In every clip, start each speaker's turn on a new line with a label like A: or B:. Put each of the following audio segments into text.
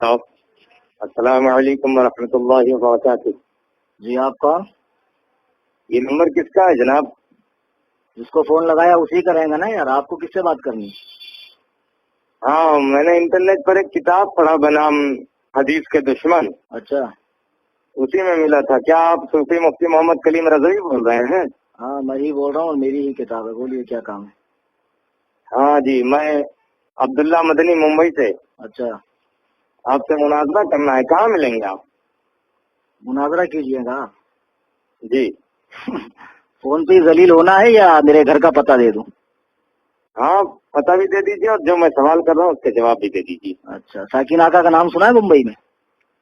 A: السلام علیکم ورحمۃ اللہ وبرکاتہ.
B: جی آپ کون؟
A: یہ نمبر کس کا ہے جناب؟
B: جس کو فون لگایا اسی کا رہے گا نا یار. آپ کو کس سے بات کرنی؟
A: ہاں، میں نے انٹرنیٹ پر ایک کتاب پڑھا بنام حدیث کے دشمن.
B: اچھا،
A: اسی میں ملا تھا. کیا آپ صوفی مفتی محمد کلیم رضوی بول رہے ہیں؟
B: ہاں میں ہی بول رہا ہوں اور میری ہی کتاب ہے. بولیے کیا کام ہے؟
A: ہاں جی، میں عبداللہ مدنی ممبئی سے.
B: اچھا،
A: آپ سے مناظرہ کرنا ہے. کہاں ملیں گے آپ؟
B: مناظرہ کیجیے گا.
A: جی
B: فون پہ ذلیل ہونا ہے یا میرے گھر کا پتہ دے دوں؟
A: ہاں، پتہ بھی دے دیجیے اور جو میں سوال کر رہا ہوں اس کے جواب بھی دے دیجیے.
B: اچھا، ساکن آقا کا نام سنا ہے ممبئی میں؟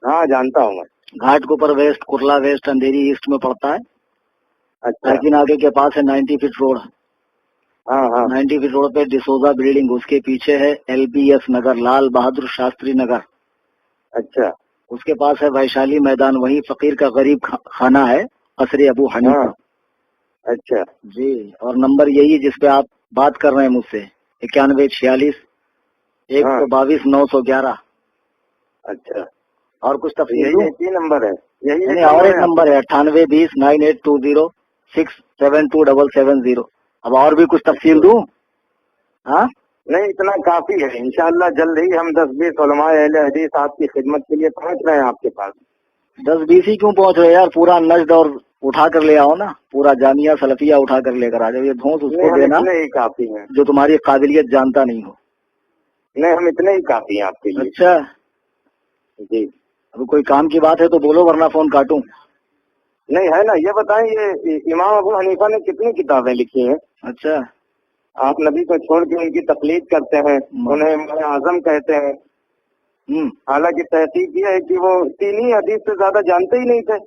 A: ہاں جانتا ہوں میں.
B: گھاٹ کوپر ویسٹ، کرلا ویسٹ، اندھیری ایسٹ میں پڑتا ہے.
A: اچھا.
B: ساکن آقا کے پاس ہے 90 فٹ روڈ.
A: ہاں ہاں
B: 90 فٹ روڈ پہ ڈسوزا بلڈنگ، اس کے پیچھے ہے LBS نگر، لال بہادر شاستری نگر.
A: اچھا.
B: اس کے پاس ہے ویشالی میدان، وہی فقیر کا غریب خانہ ہے، قصر ابو حنیفہ.
A: اچھا
B: جی، اور نمبر یہی ہے جس پہ آپ بات کر رہے ہیں مجھ سے، 9146 122 911.
A: اچھا.
B: اور کچھ تفصیل دوں؟
A: یہی نمبر ہے.
B: نہیں، اور ایک نمبر ہے 9820 9820 67270. اب اور بھی کچھ تفصیل دوں؟ ہاں
A: نہیں، اتنا کافی ہے. انشاءاللہ جلد ہی ہم 10-20 علماء اہل حدیث آپ کی خدمت کے لیے پہنچ رہے ہیں آپ کے پاس.
B: 10-20 ہی کیوں پہنچ رہے یار؟ پورا نجد اور اٹھا کر لے آؤ نا، پورا جامعہ سلفیہ اٹھا کر لے کر آ جاؤ. یہ دھونس اس کو دینا
A: اتنے ہی کافی ہیں
B: جو تمہاری قابلیت جانتا نہیں ہو.
A: نہیں، ہم اتنے ہی کافی ہیں آپ کے لیے.
B: اچھا
A: جی.
B: اب کوئی کام کی بات ہے تو بولو ورنہ فون کاٹوں.
A: نہیں ہے نا. یہ بتائیں، یہ امام ابو حنیفہ نے کتنی کتابیں لکھی ہیں؟
B: اچھا،
A: آپ نبی کو چھوڑ کے ان کی تقلید کرتے ہیں، انہیں امام اعظم کہتے ہیں. حالانکہ تحقیق یہ ہے کہ وہ 3 ہی حدیث سے زیادہ جانتے ہی نہیں تھے.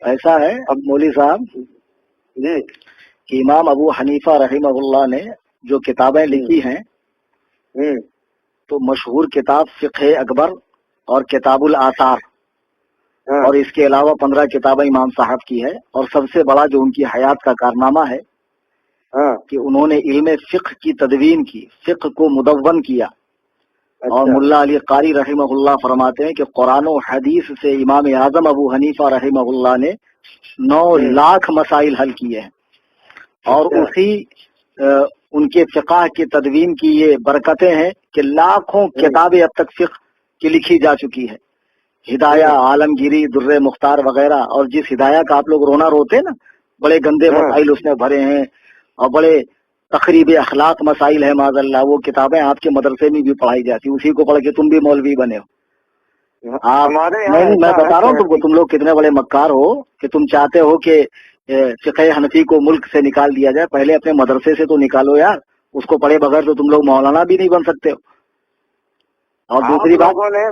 B: ایسا ہے اب مولوی صاحب
A: جی
B: کہ امام ابو حنیفہ رحمہ اللہ نے جو کتابیں لکھی ہیں تو مشہور کتاب فقہ اکبر اور کتاب الآثار، اور اس کے علاوہ 15 کتابیں امام صاحب کی ہے. اور سب سے بڑا جو ان کی حیات کا کارنامہ ہے کہ انہوں نے علم فقہ کی تدوین کی، فقہ کو مدون کیا. اور ملا علی قاری رحمہ اللہ فرماتے ہیں کہ قرآن و حدیث سے امام اعظم ابو حنیفہ رحمہ اللہ نے 9 لاکھ مسائل حل کیے ہیں. اور اسی ان کے فقہ کی تدوین کی یہ برکتیں ہیں کہ لاکھوں کتابیں اب تک فقہ کی لکھی جا چکی ہے. ہدایہ، عالمگیری، در مختار وغیرہ. اور جس ہدایہ کا آپ لوگ رونا روتے نا، بڑے گندے مسائل اس نے بھرے ہیں اور بڑے تقریب اخلاق مسائل ہے معاذ اللہ. وہ کتابیں آپ کے مدرسے میں بھی پڑھائی جاتی، اسی کو پڑھ کے تم بھی مولوی بنے ہو. نہیں، میں بتا رہا ہوں تم کو، تم لوگ کتنے بڑے مکار ہو کہ تم چاہتے ہو کہ فقہ حنفی کو ملک سے نکال دیا جائے. پہلے اپنے مدرسے سے تو نکالو یار. اس کو پڑھے بغیر تو تم لوگ مولانا بھی نہیں بن سکتے ہو. اور دوسری بات،
A: لوگوں نے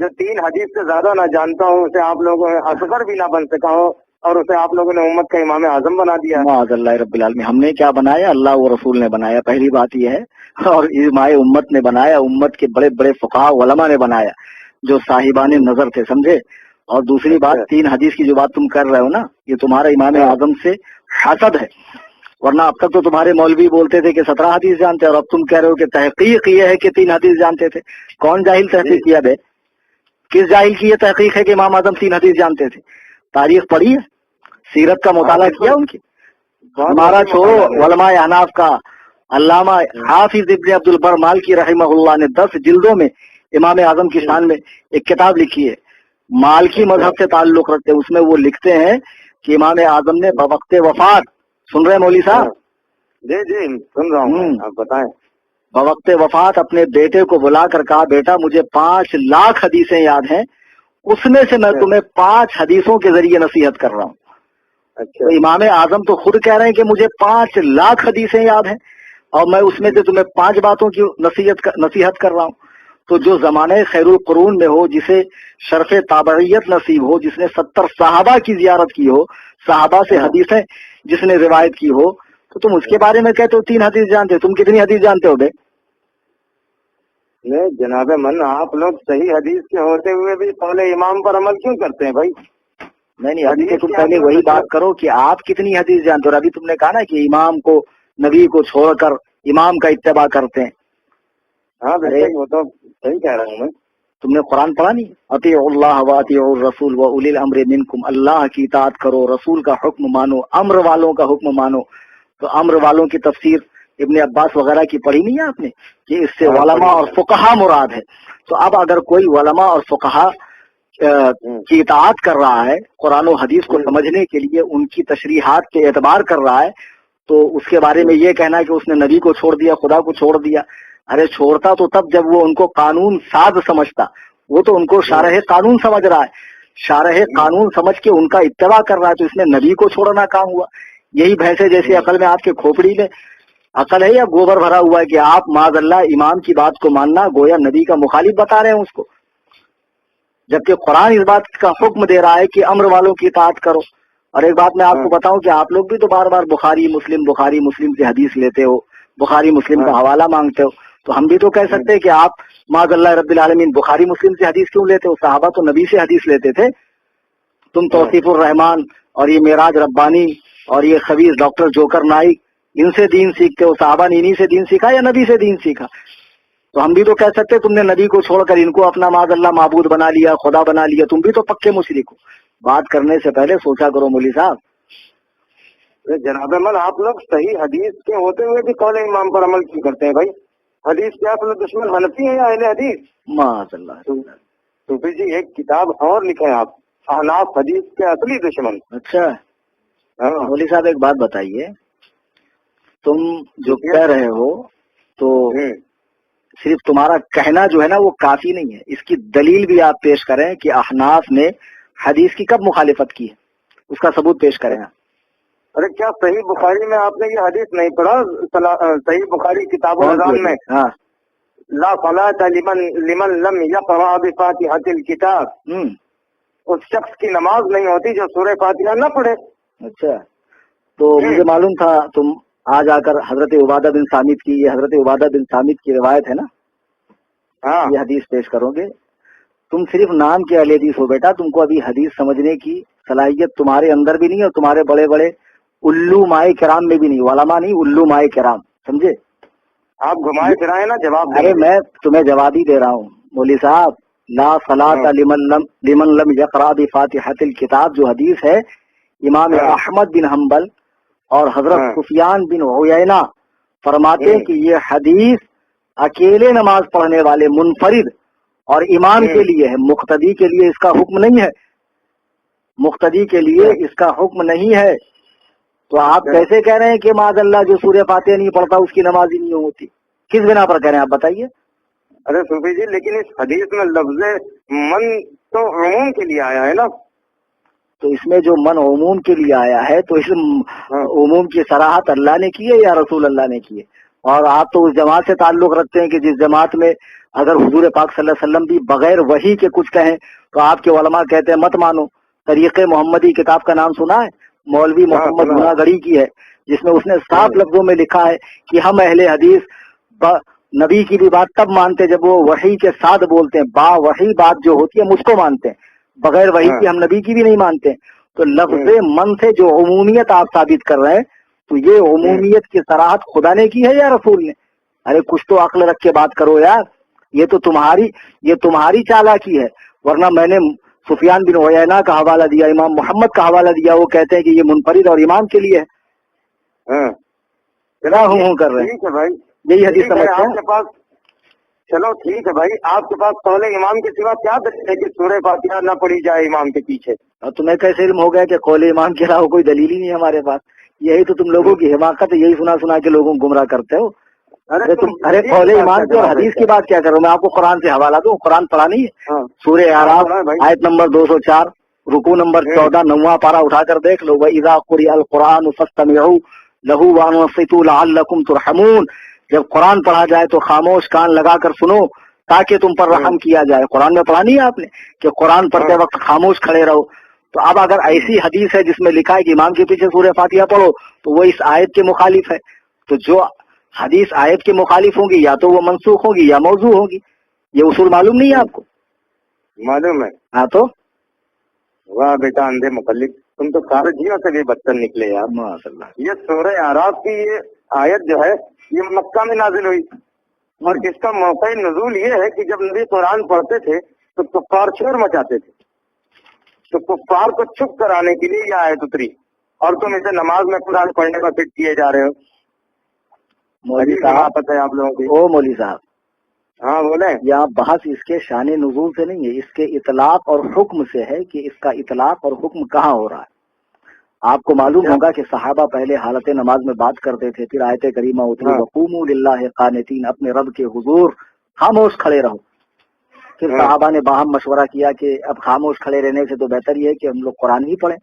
A: جو 3 حدیث سے زیادہ نہ جانتا ہوں اسے آپ لوگوں نے اصغر بھی نہ بن سکا ہو اور اسے آپ لوگوں نے امت کا امام اعظم بنا دیا.
B: معاذ اللہ رب العالمین. ہم نے کیا بنایا؟ اللہ و رسول نے بنایا، پہلی بات یہ ہے. اور امام امت نے بنایا، امت کے بڑے بڑے فقہاء علماء نے بنایا جو صاحبان نظر تھے، سمجھے. اور دوسری بات، 3 حدیث کی جو بات تم کر رہے ہو نا، یہ تمہارا امام اعظم سے حسد ہے. ورنہ اب تک تو تمہارے مولوی بولتے تھے کہ 17 حدیث جانتے ہیں، اور اب تم کہہ رہے ہو کہ تحقیق یہ ہے کہ 3 حدیث جانتے تھے. کون جاہل تحقیق کیا بے؟ کس جاہل کی یہ تحقیق ہے کہ امام اعظم 3 حدیث جانتے تھے؟ تاریخ پڑھی ہے؟ سیرت کا مطالعہ کیا ان کی؟ ہمارا چھوڑو، علماء احناف کا علامہ حافظ ابن عبد البر مالکی رحمہ اللہ نے 10 جلدوں میں امام اعظم کی شان میں ایک کتاب لکھی ہے. مالکی مذہب سے تعلق رکھتے ہیں. اس میں وہ لکھتے ہیں کہ امام اعظم نے بوقت وفات، سن رہے ہیں مولوی صاحب؟
A: جی جی سن رہا ہوں، آپ بتائیں.
B: بوقت وفات اپنے بیٹے کو بلا کر کہا، بیٹا مجھے 5 لاکھ حدیثیں یاد ہیں، اس میں سے میں تمہیں 5 حدیثوں کے ذریعے نصیحت کر رہا ہوں. تو امام اعظم تو خود کہہ رہے ہیں کہ مجھے 5 لاکھ حدیثیں یاد ہیں اور میں اس میں سے تمہیں 5 باتوں کی نصیحت کر رہا ہوں. تو جو زمانہ خیر القرون میں ہو، جسے شرف تابعیت نصیب ہو، جس نے 70 صحابہ کی زیارت کی ہو، صحابہ سے حدیثیں جس نے روایت کی ہو، تو تم اس کے بارے میں کہتے ہو 3 حدیث جانتے ہو. تم کتنی حدیث جانتے ہو بے؟
A: نہیں جناب من، آپ لوگ صحیح حدیث کے ہوتے ہوئے بھی قول امام پر عمل کیوں کرتے ہیں بھائی؟
B: نہیں، ابھی تو تم پہلے وہی بات کرو کہ آپ کتنی حدیث جانتے ہو. ابھی تم نے کہا نا کہ امام کو، نبی کو چھوڑ کر امام کا اتباع کرتے ہیں.
A: ہاں وہ تو صحیح کہہ رہا ہوں میں.
B: تم نے قرآن پڑھا نہیں؟ اطیعوا اللہ و اطیعوا الرسول و اولی الامر منکم، اللہ کی اطاعت کرو، رسول کا حکم مانو، امر والوں کا حکم مانو. تو امر والوں کی تفسیر ابن عباس وغیرہ کی پڑھی نہیں ہے آپ نے کہ اس سے علماء اور فقہا مراد ہے. تو اب اگر کوئی علماء اور فقہا کی اطاعت کر رہا ہے، قرآن و حدیث کو سمجھنے کے لیے ان کی تشریحات کے اعتبار کر رہا ہے، تو اس کے بارے میں یہ کہنا کہ اس نے نبی کو چھوڑ دیا، خدا کو چھوڑ دیا. ارے چھوڑتا تو تب جب وہ ان کو قانون ساز سمجھتا، وہ تو ان کو شارح قانون سمجھ رہا ہے، شارح قانون سمجھ کے ان کا اتباع کر رہا ہے، تو اس میں نبی کو چھوڑنا کام ہوا. یہی بھینسے جیسی عقل میں آپ کے کھوپڑی میں عقل ہے یا گوبر بھرا ہوا ہے کہ آپ معاذ اللہ امام کی بات کو ماننا گویا نبی کا مخالف بتا رہے ہیں اس کو، جبکہ قرآن اس بات کا حکم دے رہا ہے کہ امر والوں کی اطاعت کرو. اور ایک بات میں آپ کو بتاؤں کہ آپ لوگ بھی تو بار بار بخاری مسلم سے حدیث لیتے ہو، بخاری مسلم کا حوالہ مانگتے ہو. تو ہم بھی تو کہہ سکتے ہیں کہ آپ معاذ اللہ رب العالمین بخاری مسلم سے حدیث کیوں لیتے ہو؟ صحابہ تو نبی سے حدیث لیتے تھے. تم توصیف الرحمان اور یہ معراج ربانی اور یہ خبیث ڈاکٹر جوکر نائک ان سے دین سیکھتے ہو. صحابہ نے انہی سے دین سیکھا یا نبی سے دین سیکھا؟ تو ہم بھی تو کہہ سکتے تم نے نبی کو چھوڑ کر ان کو اپنا معاذ اللہ معبود بنا لیا، خدا بنا لیا. تم بھی تو پکے مشرک ہو. بات کرنے سے پہلے سوچا کرو مولوی صاحب.
A: جناب من آپ لوگ صحیح حدیث کے ہوتے ہوئے بھی قول امام پر عمل کیوں کرتے ہیں بھائی؟ حدیث کے اصل دشمن حنفی ہیں یا اہل حدیث؟
B: معاذ اللہ.
A: صوفی جی ایک کتاب اور لکھے آپ، احناف حدیث کے اصلی دشمن.
B: اچھا مولوی صاحب ایک بات بتائیے، تم جو کہہ رہے ہو تو صرف تمہارا کہنا جو ہے نا وہ کافی نہیں ہے، اس کی دلیل بھی آپ پیش کریں کہ احناف نے حدیث کی کب مخالفت کی ہے، اس کا ثبوت پیش کریں.
A: ارے کیا صحیح بخاری میں آپ نے یہ حدیث نہیں پڑھا؟ صحیح بخاری کتاب الاذان میں لا صلاۃ لمن لم یقرأ بفاتحۃ الکتاب، اس شخص کی نماز نہیں ہوتی جو سورہ فاتحہ نہ پڑھے.
B: اچھا تو مجھے معلوم تھا تم آج آ کر حضرت عبادہ بن صامت کی، یہ حضرت عبادہ بن صامت کی روایت ہے نا، یہ حدیث پیش کرو گے. تم صرف نام کے اہل حدیث ہو بیٹا، تم کو ابھی حدیث سمجھنے کی صلاحیت تمہارے اندر بھی نہیں اور تمہارے بڑے بڑے الو مائے کرام میں بھی نہیں، علماء نہیں الو مائے کرام، سمجھے؟
A: آپ گھمائے پھرائے نا جواب.
B: ارے میں تمہیں جواب ہی دے رہا ہوں مولوی صاحب. لا صلاۃ لمن لم یقرأ بفاتحۃ الکتاب جو حدیث ہے، امام احمد بن حنبل اور حضرت سفیان بن عیینہ فرماتے ہیں کہ یہ حدیث اکیلے نماز پڑھنے والے منفرد اور امام کے لیے ہے، مقتدی کے لیے اس کا حکم نہیں ہے، مقتدی کے لیے اس کا حکم نہیں ہے. تو آپ کیسے کہہ رہے ہیں کہ معاذ اللہ جو سورہ فاتحہ نہیں پڑھتا اس کی نماز ہی نہیں ہوتی؟ کس بنا پر کہہ رہے ہیں آپ بتائیے؟
A: ارے صوفی جی لیکن اس حدیث میں لفظ من تو عموم کے لیے آیا ہے نا.
B: تو اس میں جو من عموم کے لیے آیا ہے تو اس عموم کی صراحت اللہ نے کی ہے یا رسول اللہ نے کی ہے؟ اور آپ تو اس جماعت سے تعلق رکھتے ہیں کہ جس جماعت میں اگر حضور پاک صلی اللہ علیہ وسلم بھی بغیر وحی کے کچھ کہیں تو آپ کے علماء کہتے ہیں مت مانو. طریق محمدی کتاب کا نام سنا ہے؟ مولوی محمد گناگڑی کی ہے، جس میں اس نے صاف لفظوں میں لکھا ہے کہ ہم اہل حدیث نبی کی بھی بات تب مانتے جب وہ وحی کے ساتھ بولتے ہیں، با وحی بات جو ہوتی ہے مجھ کو مانتے ہیں، بغیر وحی کی ہم نبی کی بھی نہیں مانتے. تو لفظ من سے جو عمومیت آپ ثابت کر رہے ہیں تو یہ عمومیت کی صراحت خدا نے کی ہے یا رسول نے؟ ارے کچھ تو عقل رکھ کے بات کرو یار. یہ تو تمہاری چالاکی ہے، ورنہ میں نے سفیان بن عیینہ کا حوالہ دیا، امام محمد کا حوالہ دیا، وہ کہتے ہیں کہ یہ منفرد اور امام کے لیے ہے. ہوں کر رہے ہیں
A: بھائی،
B: یہی حدیث سمجھتے ہیں.
A: چلو ٹھیک ہے بھائی، آپ کے پاس قول امام کے سوا کیا دلیل ہے کہ سورہ فاتحہ نہ پڑھی جائے امام کے پیچھے؟
B: اور تمہیں کیسے علم ہو گیا کہ قول امام کے علاوہ کوئی دلیل ہی نہیں ہے ہمارے پاس؟ یہی تو تم لوگوں کی حماقت ہے، یہی سنا سنا کے لوگوں کو گمراہ کرتے ہو. ارے قول امام کی اور حدیث کی بات کیا کرو؟ میں آپ کو قرآن سے حوالہ دوں، قرآن پڑھا نہیں ہے؟ سورہ اعراف آیت نمبر 204 رکوع نمبر 14 9واں پارہ اٹھا کر دیکھ لو. وَإِذَا قُرِئَ الْقُرْآنُ فَاسْتَمِعُوا لَهُ وَأَنصِتُوا لَعَلَّكُمْ تُرْحَمُونَ. جب قرآن پڑھا جائے تو خاموش کان لگا کر سنو تاکہ تم پر رحم کیا جائے. قرآن میں پڑھا نہیں ہے آپ نے کہ قرآن پڑھتے وقت خاموش کھڑے رہو؟ تو اب اگر ایسی حدیث ہے جس میں لکھا ہے کہ امام کے پیچھے سورہ فاتحہ پڑھو تو وہ اس آیت کے مخالف ہے. تو جو حدیث آیت کے مخالف ہوں گی یا تو وہ منسوخ ہوگی یا موضوع ہوگی. یہ اصول معلوم نہیں ہے آپ کو؟
A: معلوم ہے.
B: ہاں تو
A: واہ بیٹا اندھے مقلد، تم تو سارے جیوں سے بھی بدتر نکلے یار.
B: ماشاء اللہ.
A: یہ سورہ اعراف کی یہ آیت جو ہے یہ مکہ میں نازل ہوئی اور اس کا موقع نزول یہ ہے کہ جب نبی قرآن پڑھتے تھے تو کفار شور مچاتے تھے، تو کفار کو چپ کرانے کے لیے یہ آیت اتری، اور تم اسے نماز میں قرآن پڑھنے کا فٹ کیے جا رہے ہو۔
B: مولوی صاحب
A: پتہ ہے آپ لوگوں کی؟
B: او مولوی صاحب،
A: ہاں بولیں۔
B: یہاں بحث اس کے شان نزول سے نہیں ہے، اس کے اطلاق اور حکم سے ہے کہ اس کا اطلاق اور حکم کہاں ہو رہا ہے۔ آپ کو معلوم ہوگا کہ صحابہ پہلے حالت نماز میں بات کرتے تھے، پھر آیت کریمہ اتری وقوموا للہ قانتین، اپنے رب کے حضور خاموش کھڑے رہو۔ پھر صحابہ نے باہم مشورہ کیا کہ اب خاموش کھڑے رہنے سے تو بہتر یہ ہے کہ ہم لوگ قرآن ہی پڑھیں،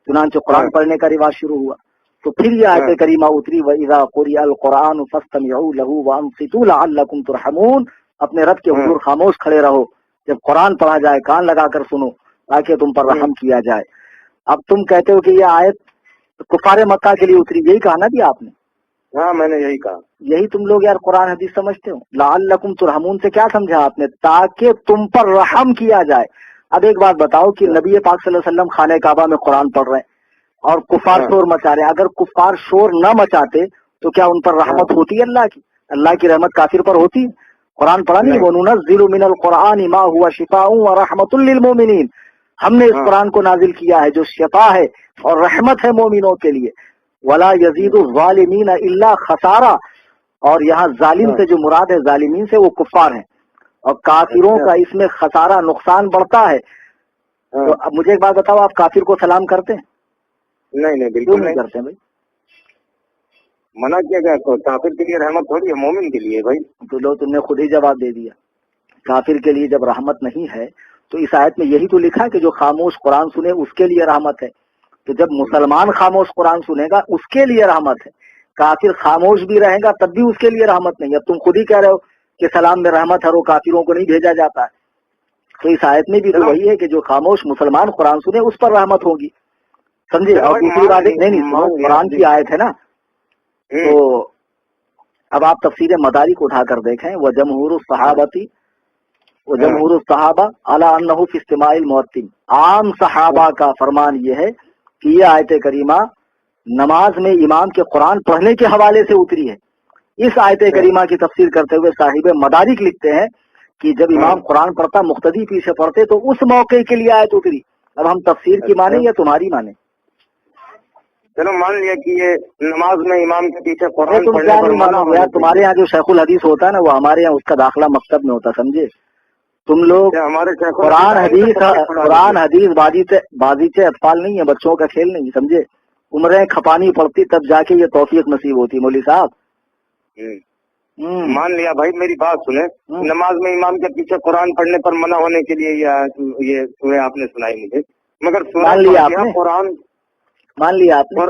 B: چنانچہ قرآن پڑھنے کا رواج شروع ہوا۔ تو پھر یہ آیت کریمہ اتری وَإِذَا قُرِئَ الْقُرْآنُ فَاسْتَمِعُوا لَهُ وَأَنصِتُوا لَعَلَّكُمْ تُرْحَمُونَ، اپنے رب کے حضور خاموش کھڑے رہو، جب قرآن پڑھا جائے کان لگا کر سنو تاکہ تم پر رحم کیا جائے۔ اب تم کہتے ہو کہ یہ آیت کفار مکہ کے لیے اتری، یہی کہا نا جی آپ نے؟
A: ہاں میں نے یہی کہا۔
B: یہی تم لوگ یار قرآن حدیث سمجھتے ہو؟ لعلکم ترحمون سے کیا سمجھا آپ نے؟ تاکہ تم پر رحم کیا جائے۔ اب ایک بات بتاؤ کہ نبی پاک صلی اللہ علیہ وسلم خانہ کعبہ میں قرآن پڑھ رہے ہیں اور کفار شور مچا رہے ہیں، اگر کفار شور نہ مچاتے تو کیا ان پر رحمت ہوتی ہے اللہ کی؟ اللہ کی رحمت کافر پر ہوتی ہے؟ قرآن پڑھا نہیں؟ وَنُنَزِّلُ مِنَ الْقُرْآنِ مَا هُوَ شِفَاءٌ وَرَحْمَةٌ لِّلْمُؤْمِنِينَ، ہم نے اس قرآن کو نازل کیا ہے جو شفا ہے اور رحمت ہے مومنوں کے لیے۔ وَلَا يَزِيدُ الظَّالِمِينَ إِلَّا خَسَارًا، اور یہاں ظالم سے جو مراد ہے ظالمین سے وہ کفار ہیں، اور کافروں کا اس میں خسارہ نقصان بڑھتا ہے۔ تو اب مجھے ایک بات بتاؤ، آپ کافر کو سلام کرتے ہیں؟
A: نہیں بالکل نہیں
B: کرتے ہیں بھائی،
A: منع کیا گیا، کافر کے لیے رحمت تھوڑی ہے، مومن کے لیے بھائی۔
B: تو لو تم نے خود ہی جواب دے دیا، کافر کے لیے جب رحمت نہیں ہے تو اس آیت میں یہی تو لکھا کہ جو خاموش قرآن سنے اس کے لیے رحمت ہے۔ تو جب مسلمان خاموش قرآن سنے گا اس کے لیے رحمت ہے، کافر خاموش بھی رہے گا تب بھی اس کے لیے رحمت نہیں۔ اب تم خود ہی کہہ رہے ہو کہ سلام میں رحمت ہے اور کافروں کو نہیں بھیجا جاتا ہے، تو اس آیت میں بھی تو وہی ہے کہ جو خاموش مسلمان قرآن سنے اس پر رحمت ہوگی، سمجھے؟ اور دوسری بات نہیں، قرآن کی آیت ہے نا، تو اب آپ تفسیر مدارک اٹھا کر دیکھیں، وجمہور الصحابتی وجمہور الصحابہ علی انہ فی استماع المؤذن، عام صحابہ کا فرمان یہ ہے کہ یہ آیت کریمہ نماز میں امام کے قرآن پڑھنے کے حوالے سے اتری ہے۔ اس آیت کریمہ کی تفسیر کرتے ہوئے صاحب مدارک لکھتے ہیں کہ جب امام قرآن پڑھتا مقتدی پیچھے پڑھتے تو اس موقع کے لیے آیت اتری۔ اب ہم تفسیر کی مانیں یا تمہاری مانیں؟
A: چلو مان لیا کہ یہ نماز میں امام کے پیچھے قرآن
B: تم کیا نہیں مانو یار، تمہارے یہاں جو شیخ الحدیث ہوتا ہے نا وہ ہمارے یہاں اس کا داخلہ مکتب میں ہوتا، سمجھے؟ تم لوگ
A: ہمارے
B: قرآن حدیث بازیچے اطفال نہیں ہے، بچوں کا کھیل نہیں، سمجھے؟ عمریں کھپانی پڑتی تب جا کے یہ توفیق نصیب ہوتی۔ مولوی صاحب
A: مان لیا بھائی، میری بات سنیں، نماز میں امام کے پیچھے قرآن پڑھنے پر منع ہونے کے لیے یہ سورہ آپ نے سنائی مجھے، مگر
B: مان لیا آپ نے،
A: قرآن
B: مان لیا آپ نے؟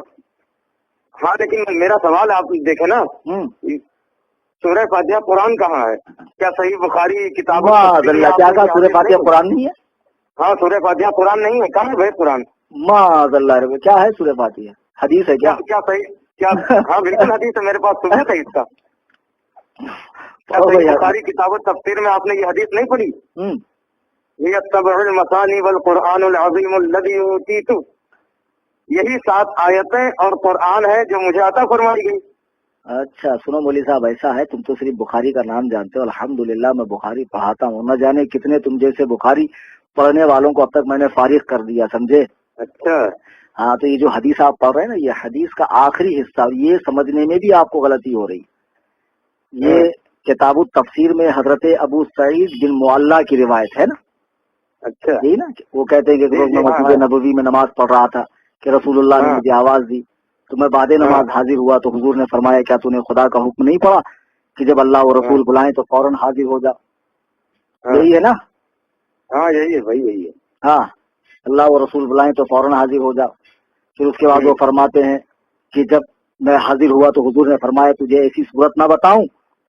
A: ہاں لیکن میرا سوال آپ دیکھیں نا، سورہ فاتحہ قرآن کہاں ہے؟ کیا صحیح بخاری کتاب
B: کیا کہا سورہ فاتحہ قرآن نہیں ہے؟
A: ہاں سورہ فاتحہ قرآن نہیں ہے، کہاں ہے بھائی قرآن؟
B: معاذ اللہ، کیا ہے سورہ فاتحہ؟ حدیث ہے کیا؟
A: کیا صحیح؟ کیا ہاں بالکل حدیث ہے، میرے پاس ثبوت ہے اس کا۔ بخاری کتاب تفسیر میں آپ نے یہ حدیث نہیں پڑھی؟ یتبع المثانی والقرآن العظیم الذی اوتیتہ، یہی 7 آیتیں اور قرآن ہے جو مجھے عطا فرمائی گئی۔
B: اچھا سنو مولوی صاحب، ایسا ہے تم تو صرف بخاری کا نام جانتے ہو، الحمدللہ میں بخاری پڑھاتا ہوں، نہ جانے کتنے تم جیسے بخاری پڑھنے والوں کو اب تک میں نے فارغ کر دیا، سمجھے؟
A: اچھا
B: ہاں، تو یہ جو حدیث آپ پڑھ رہے ہیں نا، یہ حدیث کا آخری حصہ، یہ سمجھنے میں بھی آپ کو غلطی ہو رہی۔ یہ کتاب التفسیر میں حضرت ابو سعید بن معلہ کی روایت ہے نا۔
A: اچھا
B: یہی نا، وہ کہتے ہیں کہ روز میں مسجد نبوی میں نماز پڑھ رہا تھا کہ رسول اللہ نے مجھے آواز دی، تو میں بعد نماز حاضر ہوا تو حضور نے فرمایا کیا تو نے خدا کا حکم نہیں پڑھا کہ جب اللہ و رسول بلائیں تو فوراً حاضر ہو جا؟ یہی ہے نا؟
A: ہاں یہی ہے بھائی، یہی ہے۔
B: ہاں، اللہ و رسول بلائیں تو فوراً حاضر ہو جا۔ پھر اس کے بعد وہ فرماتے ہیں کہ جب میں حاضر ہوا تو حضور نے فرمایا تجھے ایسی صورت نہ بتاؤں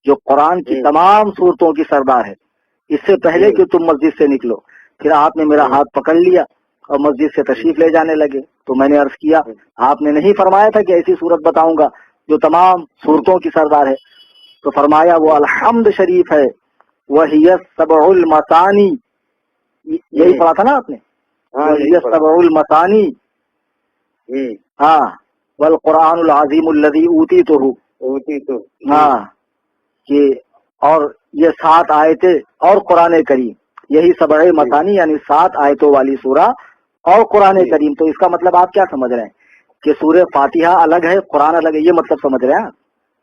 B: جو قرآن کی تمام صورتوں کی سردار ہے، اس سے پہلے کہ تم مسجد سے نکلو۔ پھر آپ نے میرا ہاتھ پکڑ لیا اور مسجد سے تشریف لے جانے لگے، تو میں نے عرض کیا آپ نے نہیں فرمایا تھا کہ ایسی صورت بتاؤں گا جو تمام صورتوں کی سردار ہے؟ تو فرمایا وہ الحمد شریف ہے، وہی سبع المثانی، یہی پڑھا تھا نا آپ نے، وہی سبع المثانی، ہاں، والقرآن العظیم الذی اوتیتہ، ہاں، کہ اور یہ 7 آیتیں اور قرآن کریم، یہی سبع مثانی یعنی 7 آیتوں والی سورہ اور قرآن کریم. تو اس کا مطلب آپ کیا سمجھ رہے ہیں کہ سورہ فاتحہ الگ ہے قرآن الگ ہے، یہ مطلب سمجھ رہے ہیں آپ؟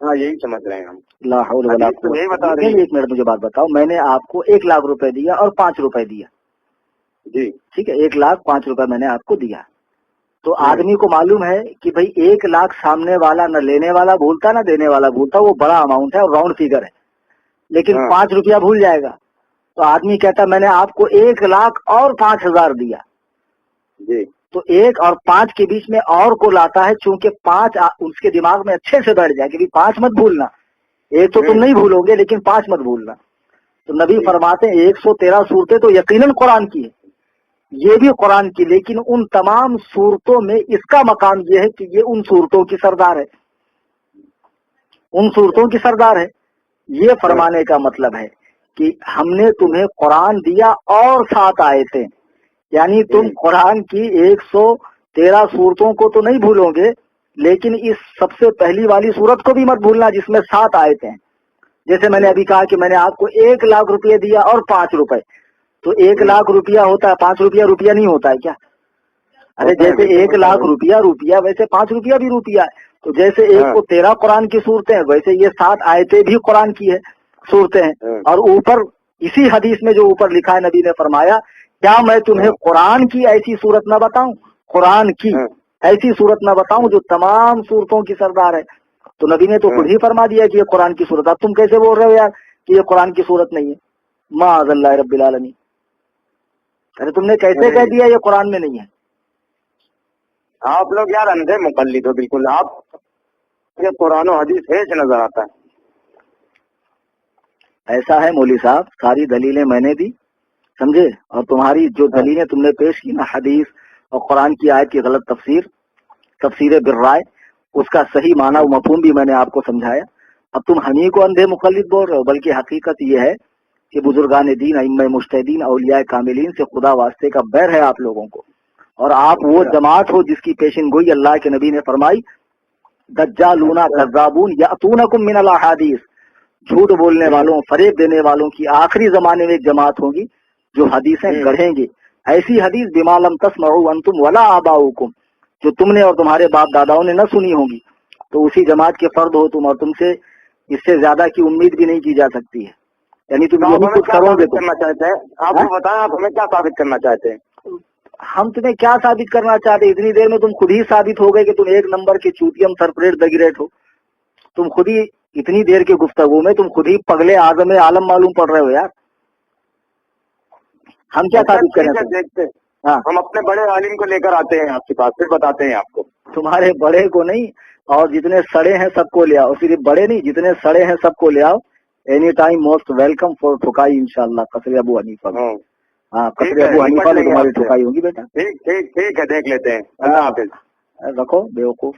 A: ہاں یہی سمجھ رہے ہیں ہم.
B: لا حول ولا قوت. ایک منٹ مجھے بات بتاؤ، میں نے آپ کو 1 لاکھ روپے دیا اور 5 روپے دیا
A: جی
B: ٹھیک ہے، 1,05,000 روپے میں نے آپ کو دیا. تو آدمی کو معلوم ہے کہ بھائی 1 لاکھ سامنے والا نہ لینے والا بھولتا نہ دینے والا بھولتا، وہ بڑا اماؤنٹ ہے اور راؤنڈ فگر ہے، لیکن 5 روپیہ بھول جائے گا. تو آدمی کہتا میں نے آپ کو 1 لاکھ اور 5,000 دیا.
A: جی
B: تو 1 اور 5 کے بیچ میں اور کو لاتا ہے، چونکہ 5 اس کے دماغ میں اچھے سے بیٹھ جائے کہ 5 مت بھولنا. 1 تو تم نہیں بھولو گے لیکن 5 مت بھولنا. تو نبی فرماتے ہیں 113 صورتیں تو یقیناً قرآن کی ہے، یہ بھی قرآن کی، لیکن ان تمام صورتوں میں اس کا مقام یہ ہے کہ یہ ان صورتوں کی سردار ہے، ان صورتوں کی سردار ہے. یہ فرمانے کا مطلب ہے کہ ہم نے تمہیں قرآن دیا اور 7 آیتیں، یعنی تم قرآن کی 113 صورتوں کو تو نہیں بھولو گے، لیکن اس سب سے پہلی والی صورت کو بھی مت بھولنا جس میں 7 آیتیں ہیں. جیسے میں نے ابھی کہا کہ میں نے آپ کو 1 لاکھ روپے دیا اور 5 روپے، تو 1 لاکھ روپیہ ہوتا ہے، 5 روپیہ روپیہ نہیں ہوتا ہے کیا؟ ارے جیسے 1 لاکھ روپیہ روپیہ ویسے 5 روپیہ بھی روپیہ ہے. تو جیسے 1 کو 13 قرآن کی صورتیں ہیں، ویسے یہ 7 آیتیں بھی قرآن کی ہے صورتیں ہیں. اور اوپر اسی حدیث میں جو اوپر لکھا ہے نبی نے فرمایا کیا میں تمہیں قرآن کی ایسی صورت نہ بتاؤں، قرآن کی ایسی صورت نہ بتاؤں جو تمام صورتوں کی سردار ہے. تو نبی نے تو خود ہی فرما دیا کہ یہ قرآن کی صورت. اب تم کیسے بول رہے ہو یار کہ یہ قرآن کی صورت نہیں ہے؟ معاذ اللہ رب العالمین. ارے تم نے کیسے کہہ دیا یہ قرآن میں نہیں ہے؟
A: آپ لوگ یار اندھے مقلد ہو بالکل. آپ یہ قرآن و حدیث ہے نظر آتا ہے.
B: ایسا ہے مولوی صاحب، ساری دلیلیں میں نے دی سمجھے، اور تمہاری جو دلیلیں تم نے پیش کی نا حدیث اور قرآن کی آیت کی غلط تفسیر بالرائے، اس کا صحیح معنی و مفہوم بھی میں نے آپ کو سمجھایا. اب تم ہمیں کو اندھے مقلد بول رہے ہو، بلکہ حقیقت یہ ہے کہ بزرگان دین ائمہ مجتہدین اولیاء کاملین سے خدا واسطے کا بیر ہے آپ لوگوں کو. اور آپ وہ جماعت ہو جس کی پیشن گوئی اللہ کے نبی نے فرمائی دجالون کذابون یاتونکم من الاحادیث، جھوٹ بولنے والوں فریب دینے والوں کی آخری زمانے میں ایک جماعت ہوگی جو حدیثیں گڑھیں گے. ایسی حدیث بما لم تسمعوا انتم ولا آباؤکم، جو تم نے اور تمہارے باپ داداؤں نے نہ سنی ہوگی. تو اسی جماعت کے فرد ہو تم، اور تم سے اس سے زیادہ کی امید بھی نہیں کی جا سکتی ہے. یعنی تم یہ بھی کچھ کرو گے. کرنا چاہتے ہیں آپ کو بتائیں، آپ ہمیں کیا ثابت کرنا چاہتے ہیں؟ ہم تمہیں کیا ثابت کرنا چاہتے ہیں؟ اتنی دیر میں تم خود ہی ثابت ہو گئے کہ تم 1 نمبر کے چوتیم سرپریٹ دگریٹ ہو. تم خود ہی اتنی دیر کی گفتگو میں تم خود ہی پگلے اعظم عالم معلوم پڑ رہے ہو یار. ہم کیا ثابت کریں؟ دیکھتے ہم اپنے بڑے عالم کو لے کر آتے ہیں آپ کے پاس، پھر بتاتے ہیں آپ کو. تمہارے بڑے کو نہیں، اور جتنے سڑے ہیں سب کو لے آؤ. صرف بڑے نہیں، جتنے سڑے ہیں سب کو لے آؤ. Any time most welcome for ٹھکائی انشاءاللہ. قصر ابو حنیفہ. ہاں قصر ابو حنیفہ میں تمہاری ٹھکائی ہوگی بیٹا. ٹھیک ہے دیکھ لیتے ہیں. اللہ حافظ. رکھو بیوقوف.